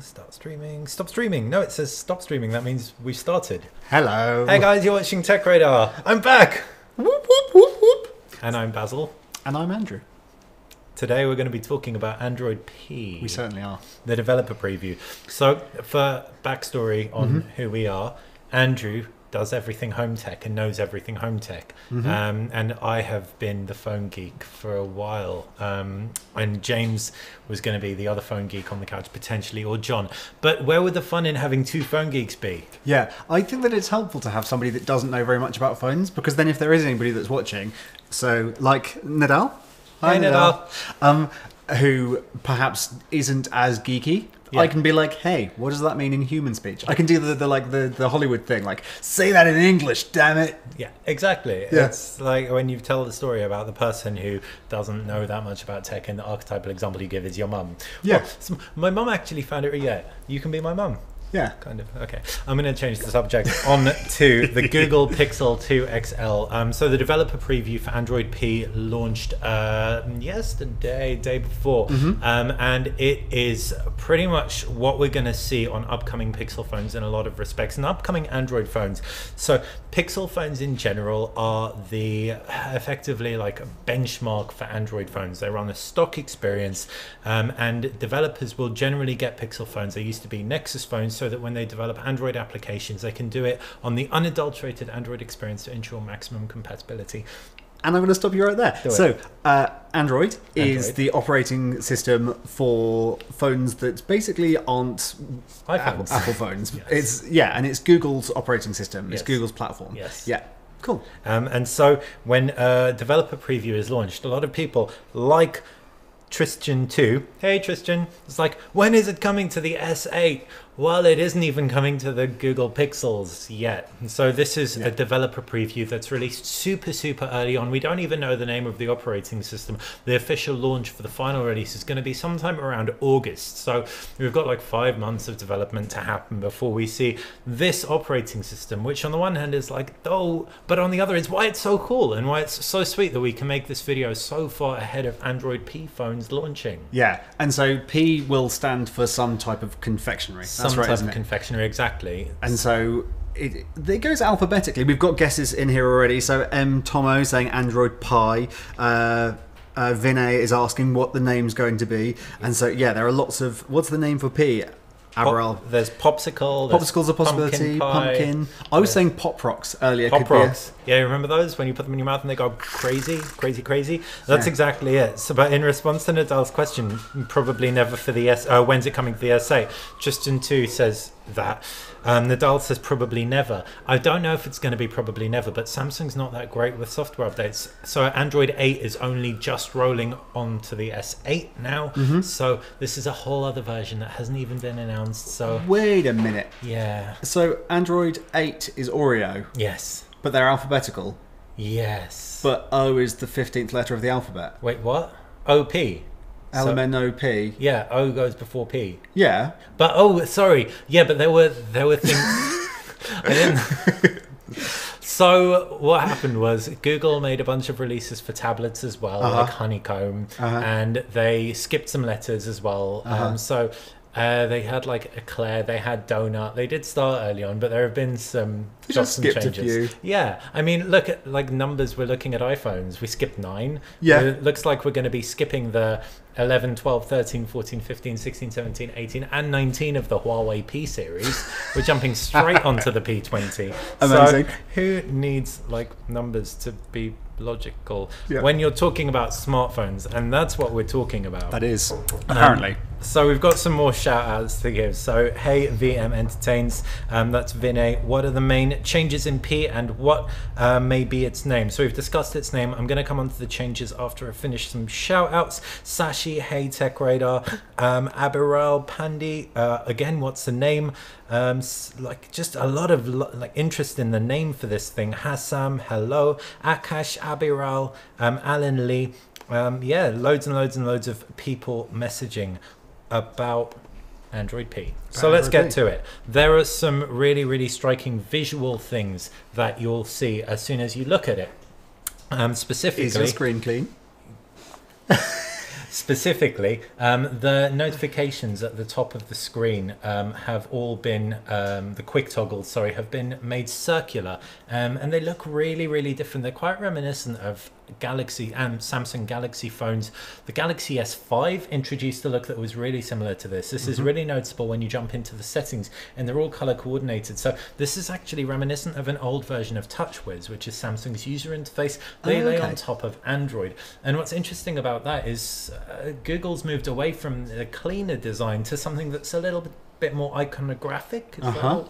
Start streaming. Stop streaming. No, it says stop streaming. That means we've started. Hello. Hey guys, you're watching Tech Radar. I'm back. Whoop, whoop, whoop, whoop. And I'm Basil. And I'm Andrew. Today we're going to be talking about Android P. We certainly are. The developer preview. So for backstory on who we are, Andrew does everything home tech and knows everything home tech. And I have been the phone geek for a while. And James was going to be the other phone geek on the couch potentially, or John. But where would the fun in having two phone geeks be? Yeah, I think that it's helpful to have somebody that doesn't know very much about phones, because then if there is anybody that's watching, so like Nadal. Hi, Nadal. Who perhaps isn't as geeky. Yeah. I can be like, hey, what does that mean in human speech? I can do the Hollywood thing, like, say that in English, damn it. Yeah, exactly. Yeah. It's like when you tell the story about the person who doesn't know that much about tech, and the archetypal example you give is your mum. Yeah. Well, so my mum actually found it. Yeah, you can be my mum. Yeah. Kind of. Okay. I'm going to change the subject on to the Google Pixel 2 XL. So the developer preview for Android P launched yesterday, day before. And it is pretty much what we're going to see on upcoming Pixel phones in a lot of respects, and upcoming Android phones. So Pixel phones in general are the effectively like a benchmark for Android phones. They run a stock experience, and developers will generally get Pixel phones. They used to be Nexus phones, so that when they develop Android applications, they can do it on the unadulterated Android experience to ensure maximum compatibility. And I'm going to stop you right there. So, Android is the operating system for phones that basically aren't Apple phones. Yes. It's Google's operating system. It's Google's platform. Yes. Yeah. Cool. And so when developer preview is launched, a lot of people like Tristan too. Hey Tristan, it's like, when is it coming to the S8? Well, it isn't even coming to the Google Pixels yet. So this is a developer preview that's released super early on. We don't even know the name of the operating system. The official launch for the final release is going to be sometime around August. So we've got like 5 months of development to happen before we see this operating system, which on the one hand is like, oh, but on the other is why it's so cool and why it's so sweet that we can make this video so far ahead of Android P phones launching. Yeah, and so P will stand for some type of confectionery. Some type of confectionery, exactly. And so it goes alphabetically. We've got guesses in here already. So M. Tomo saying Android Pie. Vinay is asking what the name's going to be. And so, yeah, there are lots of... What's the name for P? Aberrell. There's Popsicle. Popsicle's a possibility. Pumpkin. I was saying Pop Rocks earlier. Pop Rocks. Yeah, you remember those? When you put them in your mouth and they go crazy? That's exactly it. So, but in response to Nadal's question, probably never for the when's it coming to the S8? Tristan too says that. Nadal says probably never. I don't know if it's going to be probably never, but Samsung's not that great with software updates. So Android 8 is only just rolling onto the S8 now. So this is a whole other version that hasn't even been announced. So wait a minute. Yeah. So Android 8 is Oreo. Yes. But they're alphabetical. Yes. But O is the 15th letter of the alphabet. Wait, what? OP. LMNOP. Yeah, O goes before P. Yeah. But sorry. Yeah, but there were things I didn't. So what happened was Google made a bunch of releases for tablets as well, like Honeycomb, and they skipped some letters as well. So they had like Eclair, they had Donut. They did start early on, but there have been some changes. A few. Yeah, I mean, look at like numbers. We're looking at iPhones. We skipped 9. Yeah. It looks like we're going to be skipping the 11, 12, 13, 14, 15, 16, 17, 18, and 19 of the Huawei P series. We're jumping straight onto the P20. Amazing. So who needs like numbers to be logical when you're talking about smartphones? And that's what we're talking about. That is, apparently. So we've got some more shout outs to give. So hey VM Entertains, that's Vinay. What are the main changes in P and what may be its name? So we've discussed its name. I'm going to come on to the changes after I finish some shout outs. Sashi, hey Tech Radar, Abiral Pandi, again, what's the name? Like just a lot of like interest in the name for this thing. Hassam, hello. Akash, Abiral, Alan Lee. Yeah, loads and loads of people messaging about Android P. So let's get to it. There are some really striking visual things that you'll see as soon as you look at it. Specifically, is your screen clean? Specifically, the notifications at the top of the screen have all been, the quick toggles, sorry, have been made circular, and they look really, really different. They're quite reminiscent of Galaxy and Samsung Galaxy phones. The Galaxy S5 introduced a look that was really similar to this. This is really noticeable when you jump into the settings, and they're all color coordinated. So this is actually reminiscent of an old version of TouchWiz, which is Samsung's user interface. They lay on top of Android. And what's interesting about that is Google's moved away from the cleaner design to something that's a little bit more iconographic.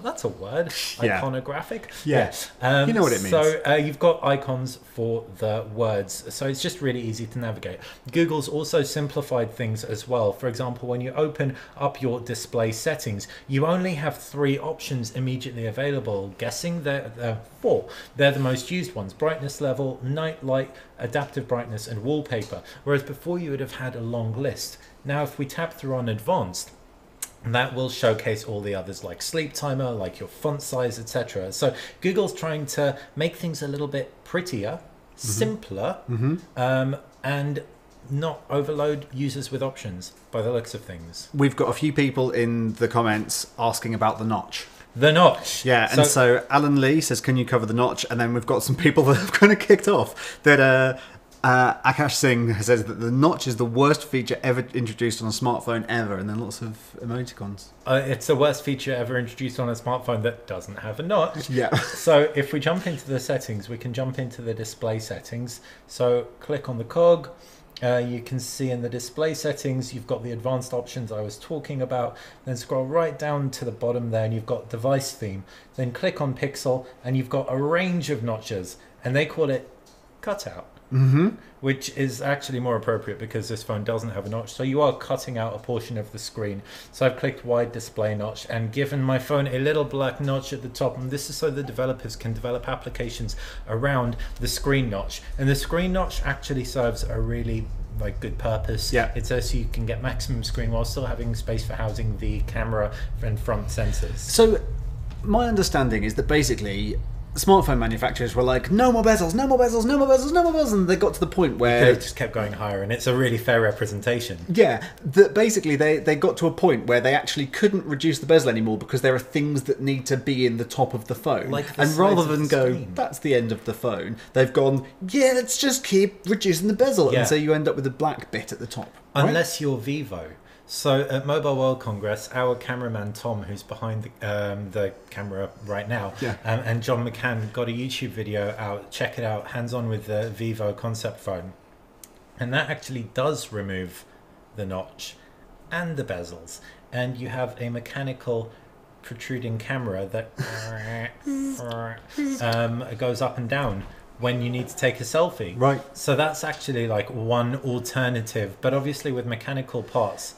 That's a word. Iconographic. Yeah. You know what it means. So you've got icons for the words, so it's just really easy to navigate. Google's also simplified things as well. For example, when you open up your display settings, you only have 3 options immediately available. Guessing they're 4. They're the most used ones: brightness level, night light, adaptive brightness, and wallpaper. Whereas before you would have had a long list. Now if we tap through on advanced, that will showcase all the others, like sleep timer, like your font size, etc. So Google's trying to make things a little bit prettier, simpler, and not overload users with options by the looks of things. We've got a few people in the comments asking about the notch. The notch. Yeah, and so Alan Lee says, can you cover the notch? And then we've got some people that have kind of kicked off that Akash Singh says that the notch is the worst feature ever introduced on a smartphone ever, and then lots of emoticons. It's the worst feature ever introduced on a smartphone that doesn't have a notch. Yeah. So if we jump into the settings, we can jump into the display settings. So click on the cog. You can see in the display settings, you've got the advanced options I was talking about. Then scroll right down to the bottom there, and you've got device theme. Then click on pixel, and you've got a range of notches, and they call it cutout. Which is actually more appropriate because this phone doesn't have a notch, so you are cutting out a portion of the screen. So I've clicked wide display notch and given my phone a little black notch at the top, and this is so the developers can develop applications around the screen notch. And the screen notch actually serves a really good purpose. Yeah, it's so you can get maximum screen while still having space for housing the camera and front sensors. So my understanding is that basically smartphone manufacturers were like, no more bezels, no more bezels, no more bezels, no more bezels, and they got to the point where it just kept going higher, and it's a really fair representation. Yeah, that basically they got to a point where they actually couldn't reduce the bezel anymore because there are things that need to be in the top of the phone. And rather than go, that's the end of the phone, they've gone, yeah, let's just keep reducing the bezel, and so you end up with a black bit at the top. Unless you're Vivo. So at Mobile World Congress, our cameraman Tom, who's behind the camera right now, and John McCann got a YouTube video out. Check it out, hands-on with the Vivo concept phone. And that actually does remove the notch and the bezels. And you have a mechanical protruding camera that goes up and down when you need to take a selfie. Right. So that's actually one alternative, but obviously with mechanical parts,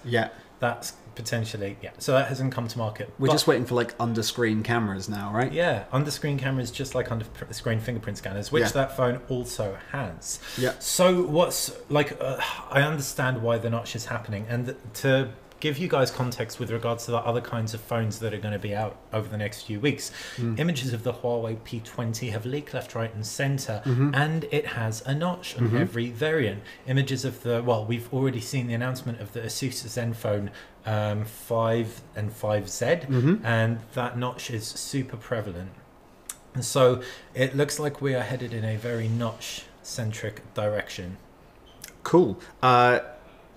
that's potentially, so that hasn't come to market. We're just waiting for under-screen cameras now, right? Yeah, under-screen cameras, just like under-screen fingerprint scanners, which that phone also has. Yeah. So what's I understand why the notch is happening, and to give you guys context with regards to the other kinds of phones that are going to be out over the next few weeks. Images of the Huawei P20 have leaked left, right, and center, and it has a notch on every variant. Images of we've already seen the announcement of the Asus Zenfone 5 and 5Z, and that notch is super prevalent. And so it looks like we are headed in a very notch-centric direction. Cool.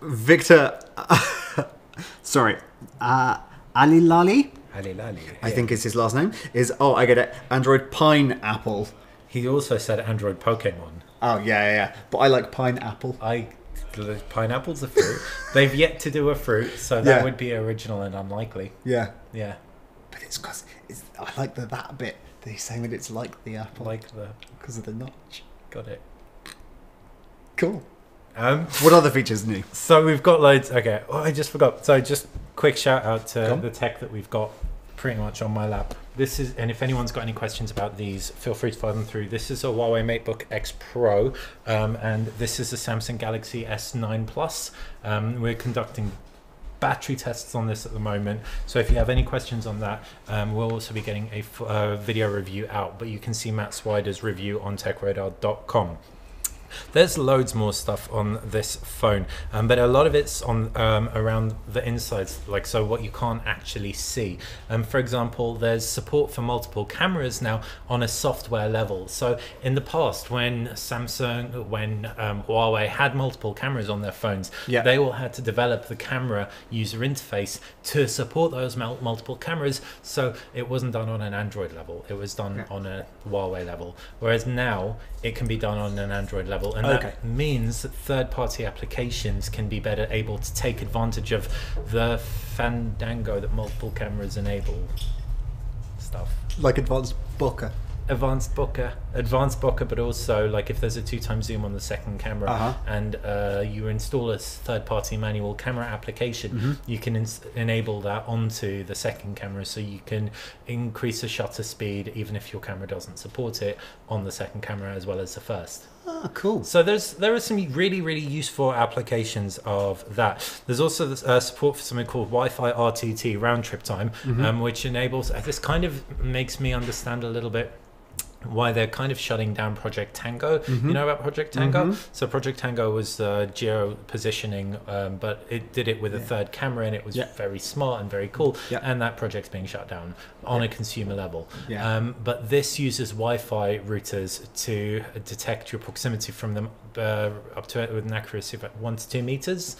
Victor... Sorry, Ali Lali, I think is his last name, I get it, Android Pineapple. He also said Android Pokemon. Oh, yeah. But I like pineapple. Pineapple's a fruit. They've yet to do a fruit, so that would be original and unlikely. Yeah. But it's because I like that bit. He's saying that it's like the apple. Because of the notch. Got it. Cool. What other features new? So we've got loads. Okay, I just forgot. So just quick shout out to the tech that we've got pretty much on my lap. This is, and if anyone's got any questions about these, feel free to fire them through. This is a Huawei MateBook X Pro, and this is a Samsung Galaxy S9 Plus. We're conducting battery tests on this at the moment, so if you have any questions on that, we'll also be getting a video review out, but you can see Matt Swider's review on techradar.com. There's loads more stuff on this phone, but a lot of it's on around the insides, like so what you can't actually see. For example, there's support for multiple cameras now on a software level. So in the past, when Huawei had multiple cameras on their phones, they all had to develop the camera user interface to support those multiple cameras. So it wasn't done on an Android level, it was done on a Huawei level. Whereas now it can be done on an Android level, and that means that third-party applications can be better able to take advantage of the Fandango that multiple cameras enable stuff. Like advanced bokeh. Advanced bokeh, but also like if there's a 2x zoom on the second camera and you install a third-party manual camera application, you can enable that onto the second camera, so you can increase the shutter speed even if your camera doesn't support it on the second camera as well as the first. Oh, cool. So there are some really useful applications of that. There's also support for something called Wi-Fi RTT, round trip time, which enables, this kind of makes me understand a little bit why they're kind of shutting down Project Tango. You know about Project Tango? So Project Tango was geo positioning, but it did it with a third camera, and it was very smart and very cool. And that project's being shut down on a consumer level. But this uses Wi-Fi routers to detect your proximity from them up to with an accuracy of about 1 to 2 meters.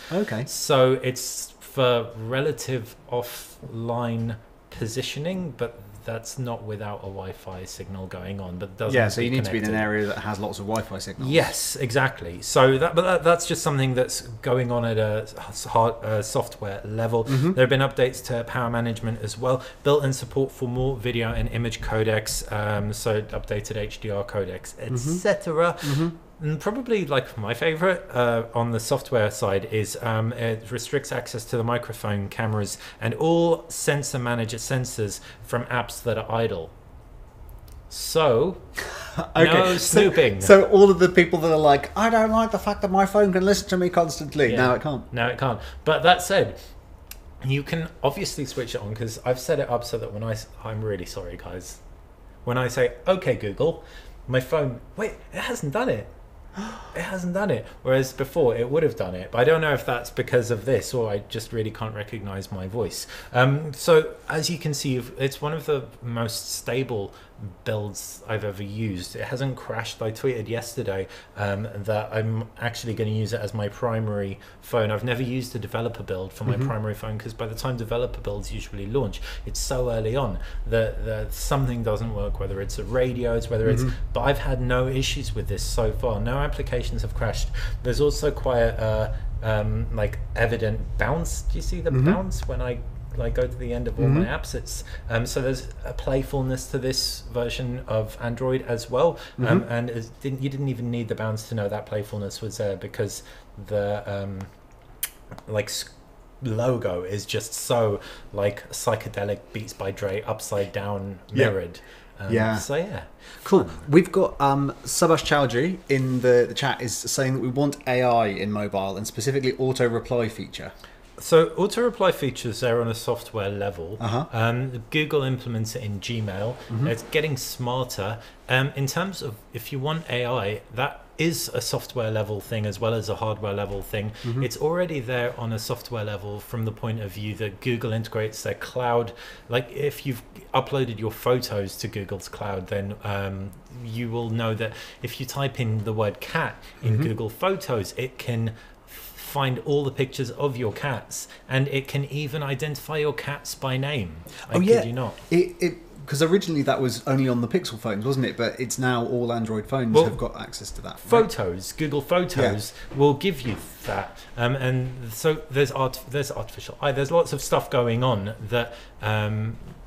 So it's for relative offline positioning, but that's not without a Wi-Fi signal going on, but doesn't. So you need to be in an area that has lots of Wi-Fi signals. Yes, exactly. So that's just something that's going on at a software level. There have been updates to power management as well, built-in support for more video and image codecs, so updated HDR codecs, etc. And probably like my favorite on the software side is it restricts access to the microphone, cameras, and all sensor manager sensors from apps that are idle. So no snooping. So all of the people that are like, I don't like the fact that my phone can listen to me constantly. Now it can't. Now it can't. But that said, you can obviously switch it on, because I've set it up so that when I'm really sorry guys, when I say okay Google, my phone, wait, it hasn't done it. It hasn't done it, whereas before it would have done it. But I don't know if that's because of this, or I just really can't recognize my voice. So as you can see, it's one of the most stable builds I've ever used. It hasn't crashed. I tweeted yesterday that I'm actually going to use it as my primary phone. I've never used a developer build for my primary phone, because by the time developer builds usually launch, it's so early on that something doesn't work, whether it's at radios, whether it's, but I've had no issues with this so far. No applications have crashed. There's also quite like evident bounce. Do you see the bounce when I go to the end of all my apps? It's so there's a playfulness to this version of Android as well, and you didn't even need the bounce to know that playfulness was there, because the logo is just so like psychedelic Beats by Dre upside down mirrored. So yeah, cool. We've got Subhash Chowdhury in the chat is saying that we want AI in mobile, and specifically auto reply feature. So auto reply features are on a software level. Google implements it in Gmail. It's getting smarter. In terms of if you want AI, that is a software level thing as well as a hardware level thing. It's already there on a software level from the point of view that Google integrates their cloud. Like if you've uploaded your photos to Google's cloud, then you will know that if you type in the word cat in Google Photos, it can find all the pictures of your cats, and it can even identify your cats by name. I kid you not. Because originally that was only on the Pixel phones, wasn't it? But it's now all Android phones have got access to that. Right? Photos, Google Photos will give you that, and so there's artificial eye. There's lots of stuff going on that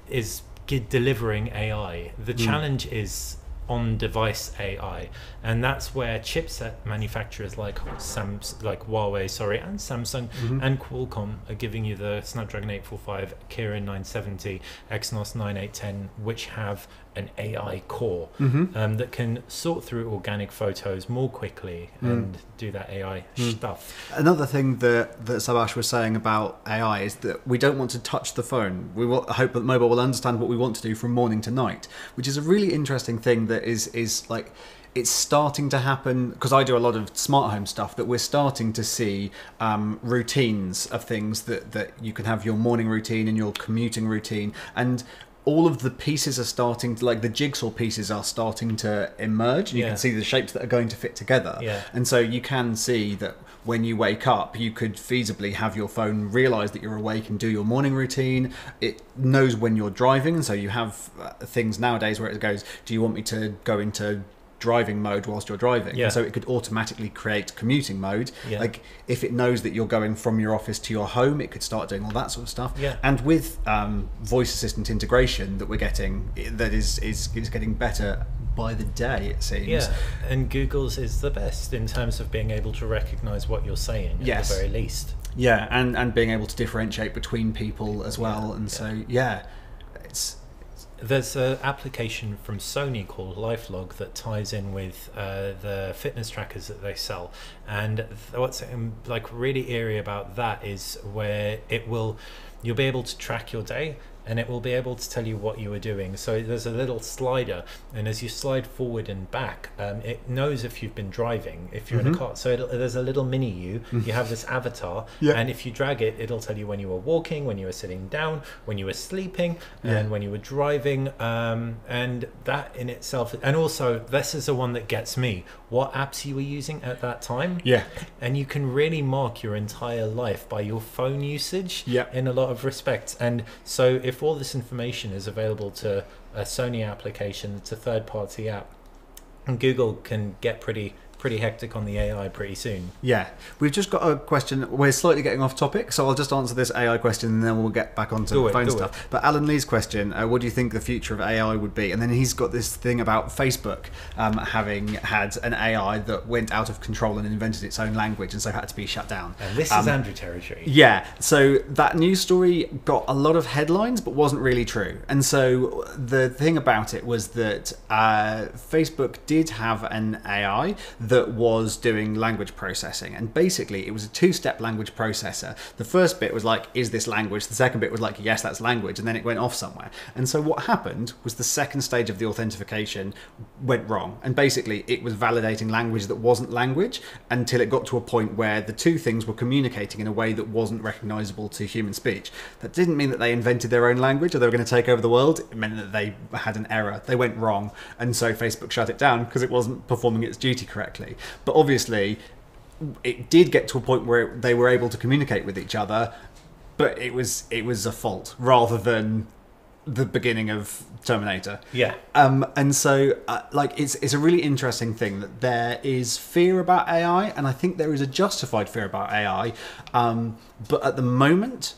is delivering AI. The challenge is on-device AI, and that's where chipset manufacturers like Huawei, and Samsung and Qualcomm are giving you the Snapdragon 845, Kirin 970, Exynos 9810, which have an AI core that can sort through organic photos more quickly and do that AI stuff. Another thing that Subhash was saying about AI is that we don't want to touch the phone. We hope that mobile will understand what we want to do from morning to night, which is a really interesting thing that that is like, it's starting to happen, because I do a lot of smart home stuff, that we're starting to see routines of things that you can have your morning routine and your commuting routine, and all of the pieces are starting to, like the jigsaw pieces are starting to emerge, and you can see the shapes that are going to fit together. And so you can see that when you wake up, you could feasibly have your phone realize that you're awake and do your morning routine. It knows when you're driving, and so you have things nowadays where it goes, do you want me to go into driving mode whilst you're driving? And so it could automatically create commuting mode. Like if it knows that you're going from your office to your home, it could start doing all that sort of stuff. And with voice assistant integration that we're getting, that is getting better by the day, it seems. And Google's is the best in terms of being able to recognize what you're saying at the very least. And being able to differentiate between people as well. And so it's there's an application from Sony called LifeLog that ties in with the fitness trackers that they sell, and what's like really eerie about that is where you'll be able to track your day, and it will be able to tell you what you were doing. So there's a little slider, and as you slide forward and back, it knows if you've been driving, if you're in a car. So there's a little mini you have this avatar, and if you drag it, it'll tell you when you were walking, when you were sitting down, when you were sleeping, and when you were driving, and that in itself. And also, this is the one that gets me, what apps you were using at that time. And you can really mark your entire life by your phone usage in a lot of respects. And so if all this information is available to a Sony application, it's a third-party app, and Google can get pretty hectic on the AI pretty soon. We've just got a question. We're slightly getting off topic, so I'll just answer this AI question and then we'll get back onto phone stuff. But Alan Lee's question, what do you think the future of AI would be? And then he's got this thing about Facebook having had an AI that went out of control and invented its own language, and so had to be shut down. And this is Andrew territory. So that news story got a lot of headlines but wasn't really true. And so the thing about it was that Facebook did have an AI that was doing language processing, and basically it was a two-step language processor. The first bit was like, is this language? The second bit was like, yes, that's language, and then it went off somewhere. And so what happened was the second stage of the authentication went wrong, and basically it was validating language that wasn't language until it got to a point where the two things were communicating in a way that wasn't recognizable to human speech. That didn't mean that they invented their own language or they were going to take over the world. It meant that they had an error. They went wrong, and so Facebook shut it down because it wasn't performing its duty correctly. But obviously it did get to a point where they were able to communicate with each other, but it was a fault rather than the beginning of Terminator. And so like it's a really interesting thing that there is fear about AI, and I think there is a justified fear about AI, but at the moment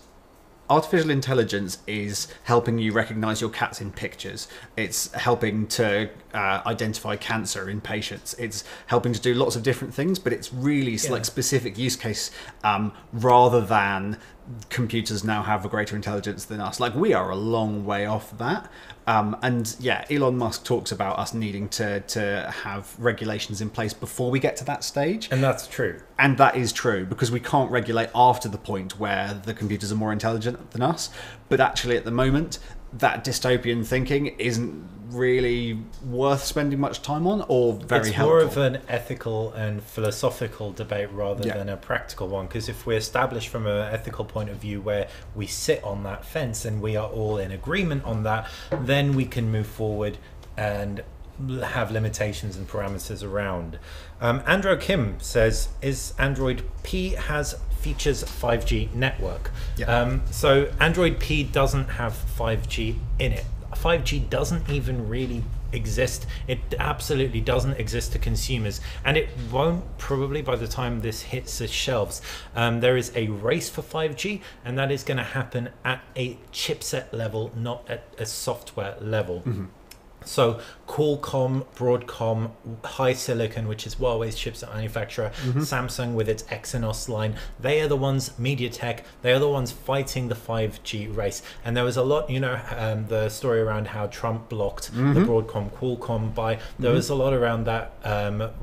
artificial intelligence is helping you recognize your cats in pictures. It's helping to identify cancer in patients. It's helping to do lots of different things, but it's really like specific use case rather than computers now have a greater intelligence than us. Like, we are a long way off that. And yeah, Elon Musk talks about us needing to have regulations in place before we get to that stage. And that's true. And that is true, because we can't regulate after the point where the computers are more intelligent than us. But actually at the moment, that dystopian thinking isn't really worth spending much time on or very helpful. It's more of an ethical and philosophical debate rather than a practical one, because if we establish from an ethical point of view where we sit on that fence and we are all in agreement on that, then we can move forward and have limitations and parameters around. Andrew Kim says, is Android P has features 5G network? So Android P doesn't have 5G in it. 5G doesn't even really exist. It absolutely doesn't exist to consumers, and it won't probably by the time this hits the shelves. There is a race for 5G, and that is going to happen at a chipset level, not at a software level. So Qualcomm, Broadcom, HiSilicon, which is Huawei's chipset manufacturer, Samsung with its Exynos line, they are the ones, MediaTek, they are the ones fighting the 5G race. And there was a lot, the story around how Trump blocked the Broadcom Qualcomm buy. There was a lot around that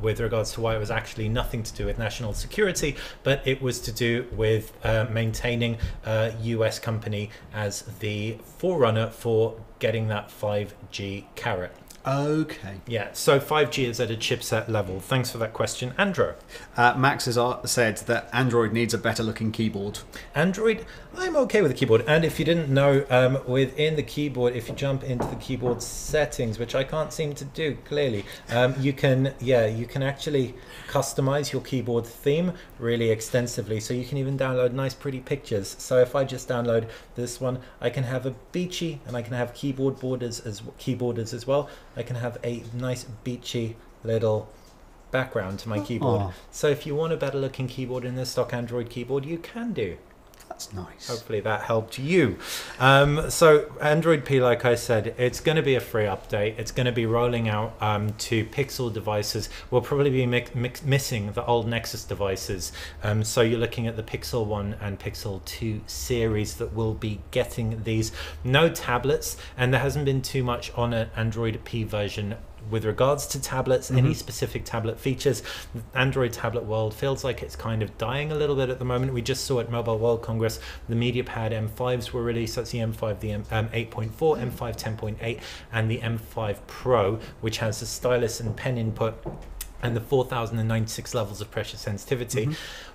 with regards to why it was actually nothing to do with national security, but it was to do with maintaining a US company as the forerunner for getting that 5G carrot. Okay. Yeah, so 5G is at a chipset level. Thanks for that question, Andrew. Max has said that Android needs a better looking keyboard. Android, I'm okay with the keyboard. And if you didn't know, within the keyboard, if you jump into the keyboard settings, which I can't seem to do clearly, you can actually customize your keyboard theme really extensively. So you can even download nice pretty pictures. So if I just download this one, I can have a beachy, and I can have keyboard borders as well. I can have a nice beachy little background to my keyboard. Oh. So if you want a better looking keyboard in the stock Android keyboard, you can do. That's nice. Hopefully that helped you. So Android P, like I said, it's going to be a free update. It's going to be rolling out to Pixel devices. We'll probably be missing the old Nexus devices. So you're looking at the Pixel 1 and Pixel 2 series that will be getting these. No tablets, and there hasn't been too much on an Android P version with regards to tablets, any specific tablet features. Android tablet world feels like it's kind of dying a little bit at the moment. We just saw at Mobile World Congress the MediaPad M5s were released. That's the M5, the M8.4, M5 10.8, and the M5 Pro, which has the stylus and pen input and the 4096 levels of pressure sensitivity.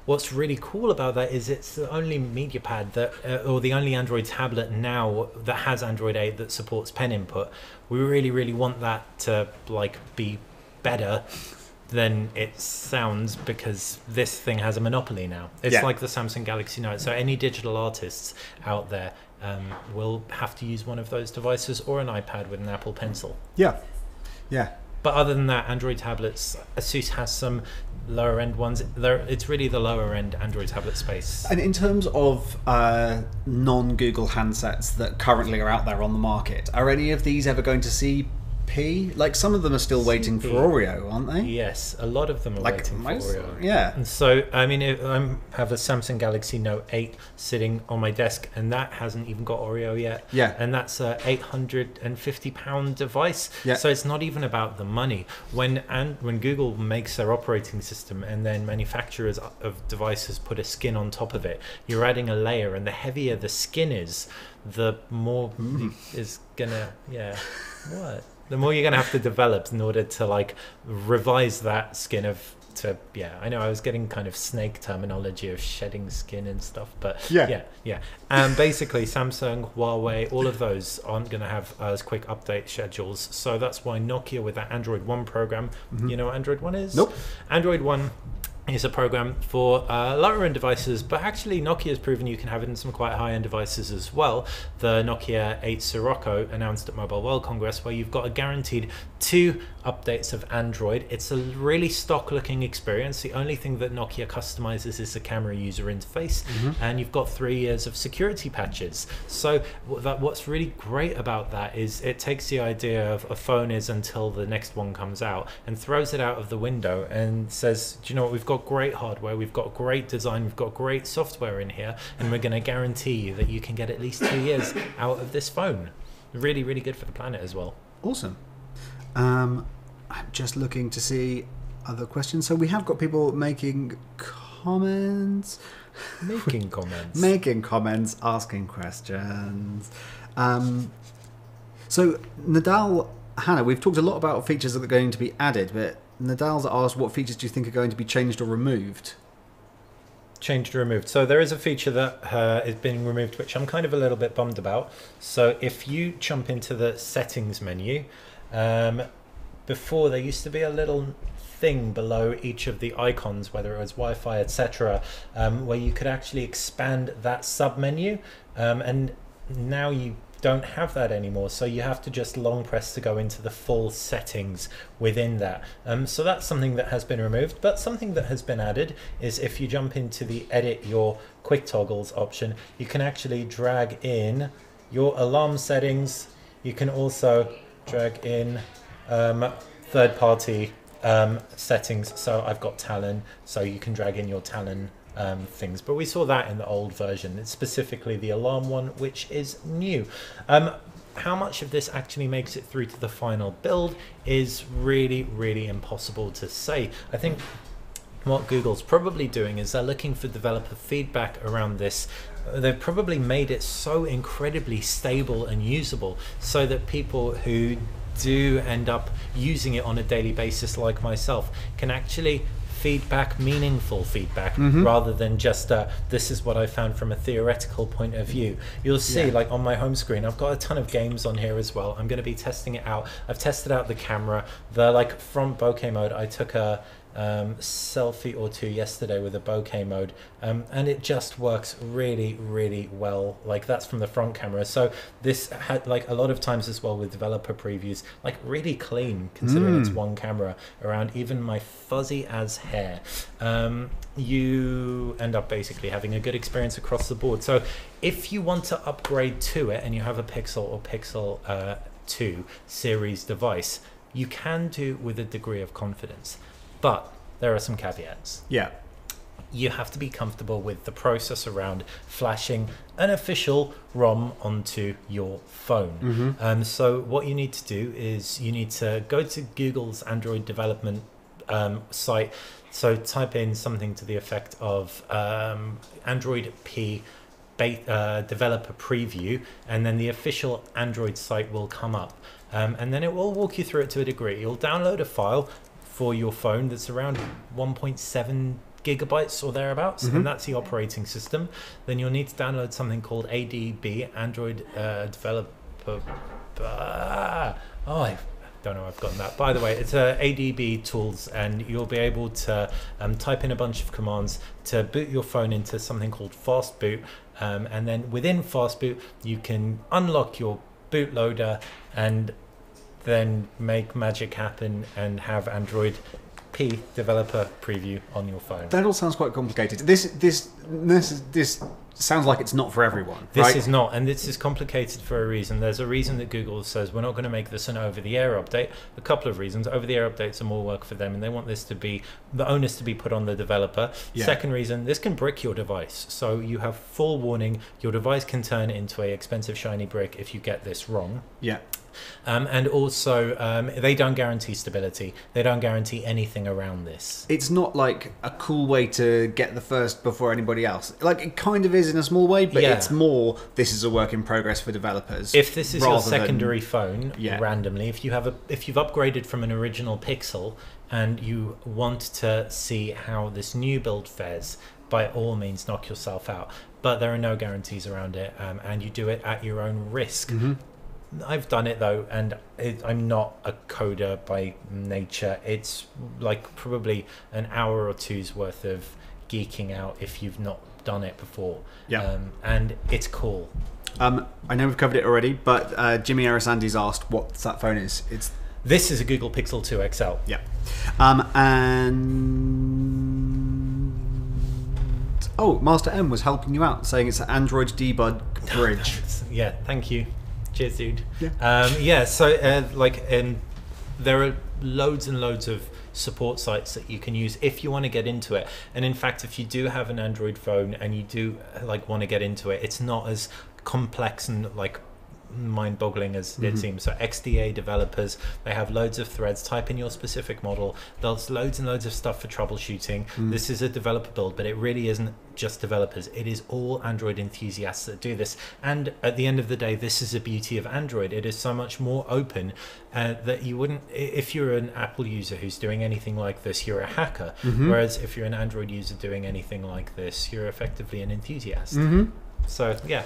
What's really cool about that is it's the only MediaPad that, or the only Android tablet now that has Android 8 that supports pen input. We really want that to like be better than it sounds, because this thing has a monopoly now. It's like the Samsung Galaxy Note. So any digital artists out there will have to use one of those devices or an iPad with an Apple Pencil. Yeah. But other than that, Android tablets, Asus has some lower end ones. It's really the lower end Android tablet space. And in terms of non-Google handsets that currently are out there on the market, are any of these ever going to see P? Like, some of them are still waiting for Oreo, aren't they? Yes, a lot of them are waiting for Oreo. Yeah. And so, I mean, I have a Samsung Galaxy Note 8 sitting on my desk, and that hasn't even got Oreo yet. Yeah. And that's a £850 device. Yeah. So it's not even about the money. When Google makes their operating system and then manufacturers of devices put a skin on top of it, you're adding a layer, and the heavier the skin is, the more is gonna, the more you're gonna have to develop in order to like revise that skin I know I was getting kind of snake terminology of shedding skin and stuff, but and basically Samsung, Huawei, all of those aren't going to have as quick update schedules. So that's why Nokia with that Android One program, you know what Android One is? Nope. Android One is a program for lower end devices, but actually Nokia has proven you can have it in some quite high end devices as well. The Nokia 8 Sirocco announced at Mobile World Congress, where you've got a guaranteed 2 updates of Android. It's a really stock looking experience. The only thing that Nokia customizes is the camera user interface, and you've got 3 years of security patches. So what's really great about that is it takes the idea of a phone is until the next one comes out and throws it out of the window and says, do you know what, we've got great hardware, we've got great design, we've got great software in here, and we're going to guarantee you that you can get at least 2 years out of this phone. Really good for the planet as well. Awesome. I'm just looking to see other questions. So we have got people making comments. Making comments, asking questions. So Nadal, Hannah, we've talked a lot about features that are going to be added, but Nadal's asked, what features do you think are going to be changed or removed? Changed or removed. So there is a feature that is being removed, which I'm kind of a little bit bummed about. So if you jump into the settings menu, before there used to be a little thing below each of the icons, whether it was Wi-Fi, etc., where you could actually expand that sub menu, and now you don't have that anymore, so you have to just long press to go into the full settings within that. So that's something that has been removed, but something that has been added is if you jump into the edit your quick toggles option, you can actually drag in your alarm settings. You can also drag in third-party settings. So I've got Talon, so you can drag in your Talon things, but we saw that in the old version. It's specifically the alarm one, which is new. How much of this actually makes it through to the final build is really impossible to say. I think what Google's probably doing is they're looking for developer feedback around this. They've probably made it so incredibly stable and usable so that people who do end up using it on a daily basis, like myself, can actually feedback, meaningful feedback, rather than just this is what I found from a theoretical point of view. You'll see, like on my home screen, I've got a ton of games on here as well. I'm going to be testing it out. I've tested out the camera, the like front bokeh mode. I took a selfie or two yesterday with a bokeh mode, and it just works really well. Like that's from the front camera. So this had, like a lot of times as well with developer previews, like really clean considering it's one camera around even my fuzzy as hair. You end up basically having a good experience across the board. So if you want to upgrade to it and you have a Pixel or Pixel 2 series device, you can do with a degree of confidence. But there are some caveats. Yeah. You have to be comfortable with the process around flashing an official ROM onto your phone. So what you need to do is you need to go to Google's Android development site. So type in something to the effect of Android P developer preview, and then the official Android site will come up. And then it will walk you through it to a degree. You'll download a file for your phone that's around 1.7 gigabytes or thereabouts, and that's the operating system. Then you'll need to download something called ADB, Android Developer. I don't know, I've gotten that. By the way, it's ADB tools, and you'll be able to type in a bunch of commands to boot your phone into something called Fast Boot, and then within Fast Boot you can unlock your bootloader and then make magic happen and have Android P developer preview on your phone. That all sounds quite complicated. This sounds like it's not for everyone. This right? is not, and this is complicated for a reason. There's a reason that Google says we're not going to make this an over-the-air update. A couple of reasons. Over-the-air updates are more work for them, and they want this to be the onus to be put on the developer. Yeah. Second reason, this can brick your device, so you have full warning. Your device can turn into a expensive shiny brick if you get this wrong. Yeah. And also, they don't guarantee stability. They don't guarantee anything around this. It's not like a cool way to get the first before anybody else. Like, it kind of is in a small way, but it's more, this is a work in progress for developers. If this is your secondary phone, randomly, if you've upgraded from an original Pixel and you want to see how this new build fares, by all means knock yourself out. But there are no guarantees around it, and you do it at your own risk. I've done it though, and I'm not a coder by nature. It's like probably an hour or two's worth of geeking out if you've not done it before. And it's cool. I know we've covered it already, but Jimmy Arisandi's asked what that phone is. This is a Google Pixel 2 XL. Yeah. And Master M was helping you out, saying it's an Android debug bridge. Yeah, thank you. Cheers, dude. Yeah. So there are loads and loads of support sites that you can use if you want to get into it. And in fact, if you do have an Android phone and you do want to get into it, it's not as complex and mind-boggling as it seems. So XDA developers, they have loads of threads. Type in your specific model. There's loads and loads of stuff for troubleshooting. This is a developer build, but it really isn't just developers. It is all Android enthusiasts that do this. And at the end of the day, this is the beauty of Android. It is so much more open that you wouldn't, if you're an Apple user who's doing anything like this, you're a hacker. Whereas if you're an Android user doing anything like this, you're effectively an enthusiast. So yeah.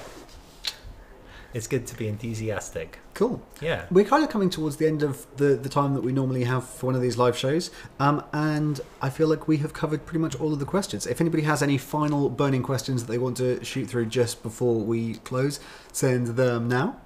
It's good to be enthusiastic. Cool. Yeah. We're kind of coming towards the end of the time that we normally have for one of these live shows. And I feel like we have covered pretty much all of the questions. If anybody has any final burning questions that they want to shoot through just before we close, send them now.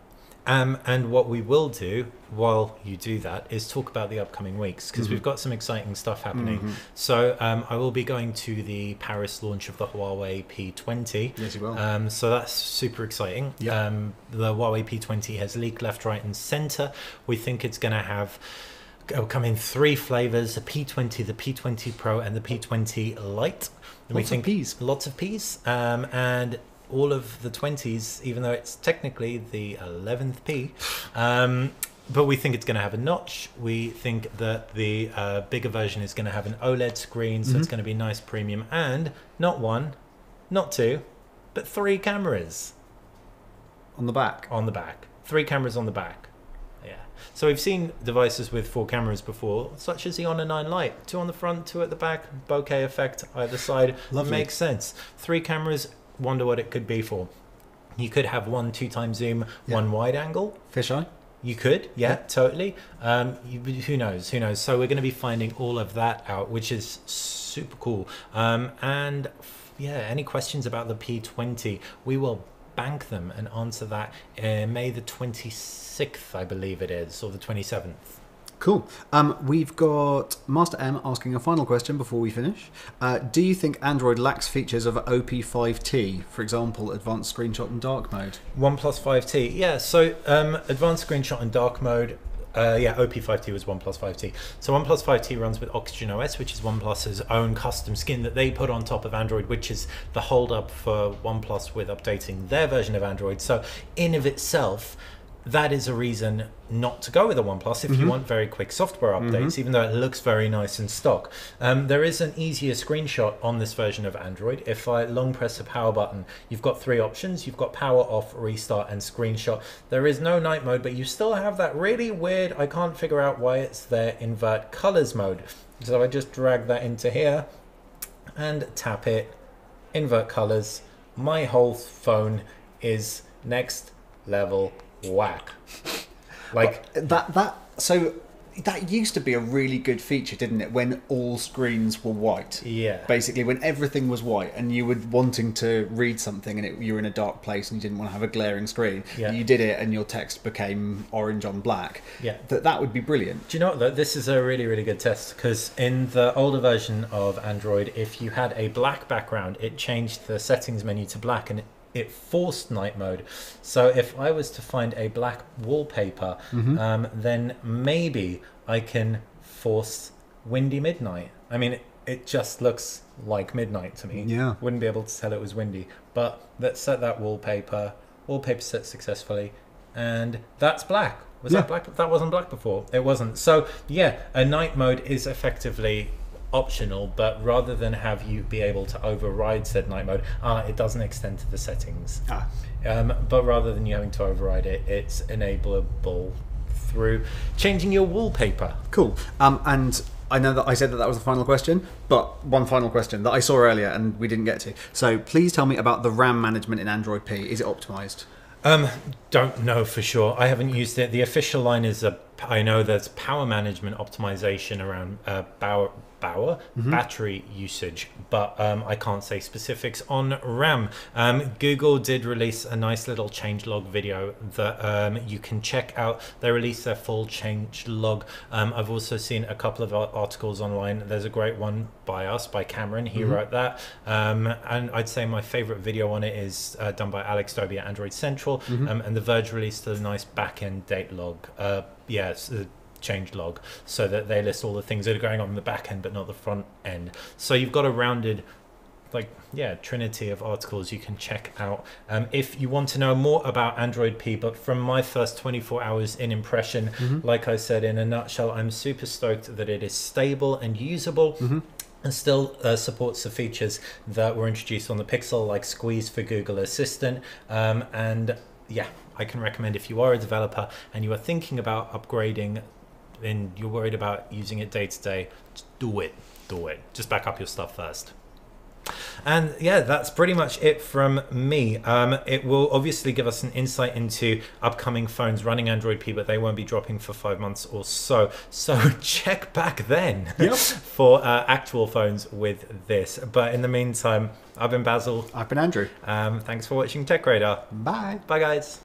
And what we will do while you do that is talk about the upcoming weeks, because we've got some exciting stuff happening. So I will be going to the Paris launch of the Huawei P20. Yes, you will. So that's super exciting. Yep. The Huawei P20 has leaked left, right, and center. We think it's going to come in 3 flavors: the P20, the P20 Pro, and the P20 Lite. Lots of Ps. Lots of Ps. And all of the 20s, even though it's technically the 11th P. But we think it's going to have a notch. We think that the bigger version is going to have an OLED screen, so it's going to be nice premium. And not 1, not 2, but 3 cameras. On the back? On the back. 3 cameras on the back. Yeah. So we've seen devices with 4 cameras before, such as the Honor 9 Lite. 2 on the front, 2 at the back, bokeh effect either side. Lovely. Makes sense. 3 cameras, wonder what it could be for. You could have 1 2x zoom, 1 wide angle. Fisheye. You could, yeah, totally. Who knows? Who knows? So we're going to be finding all of that out, which is super cool. And yeah, any questions about the P20, we will bank them and answer that May the 26th, I believe it is, or the 27th. Cool. We've got Master M asking a final question before we finish. Do you think Android lacks features of OP5T, for example, advanced screenshot and dark mode? OnePlus 5T, yeah. So advanced screenshot and dark mode. Yeah, OP5T was OnePlus 5T. So OnePlus 5T runs with Oxygen OS, which is OnePlus's own custom skin that they put on top of Android, which is the hold up for OnePlus with updating their version of Android. So in of itself, that is a reason not to go with a OnePlus if you want very quick software updates, even though it looks very nice in stock. There is an easier screenshot on this version of Android. If I long press the power button, you've got 3 options. You've got power off, restart, and screenshot. There is no night mode, but you still have that really weird, I can't figure out why it's there, invert colors mode. So I just drag that into here and tap it, invert colors. My whole phone is next level whack. Like so that used to be a really good feature, didn't it, when all screens were white? Yeah, basically when everything was white and you were wanting to read something and you were in a dark place and you didn't want to have a glaring screen, you did it and your text became orange on black. That would be brilliant. Do you know what though? This is a really, really good test, because in the older version of Android, if you had a black background, it changed the settings menu to black and it forced night mode. So if I was to find a black wallpaper, then maybe I can force windy midnight. I mean, it just looks like midnight to me. Yeah. Wouldn't be able to tell it was windy. But let's set that wallpaper. Wallpaper set successfully. And that's black. Was that black? That wasn't black before. It wasn't. So yeah, a night mode is effectively optional, but rather than have you be able to override said night mode, it doesn't extend to the settings. But rather than you having to override it, it's enableable through changing your wallpaper. Cool. And I know that I said that was the final question, but one final question that I saw earlier and we didn't get to. So please tell me about the RAM management in Android P. Is it optimized? Don't know for sure. I haven't used it. The official line is I know there's power management optimization around battery usage, but I can't say specifics on RAM. Google did release a nice little changelog video that you can check out. They released their full changelog. I've also seen a couple of articles online. There's a great one by Cameron. He wrote that. And I'd say my favorite video on it is done by Alex Doby at Android Central. And The Verge released a nice back-end date log. Change log, so that they list all the things that are going on in the back end but not the front end. So you've got a rounded trinity of articles you can check out if you want to know more about Android P. But from my first 24 hours in impression, like I said, in a nutshell, I'm super stoked that it is stable and usable. And still supports the features that were introduced on the Pixel, like Squeeze for Google Assistant. And yeah, I can recommend, if you are a developer and you are thinking about upgrading and you're worried about using it day to day, just do it. Just back up your stuff first. And yeah, that's pretty much it from me. It will obviously give us an insight into upcoming phones running Android P, but they won't be dropping for 5 months or so. So check back then for actual phones with this. But in the meantime, I've been Basil. I've been Andrew. Thanks for watching Tech Radar. Bye. Bye, guys.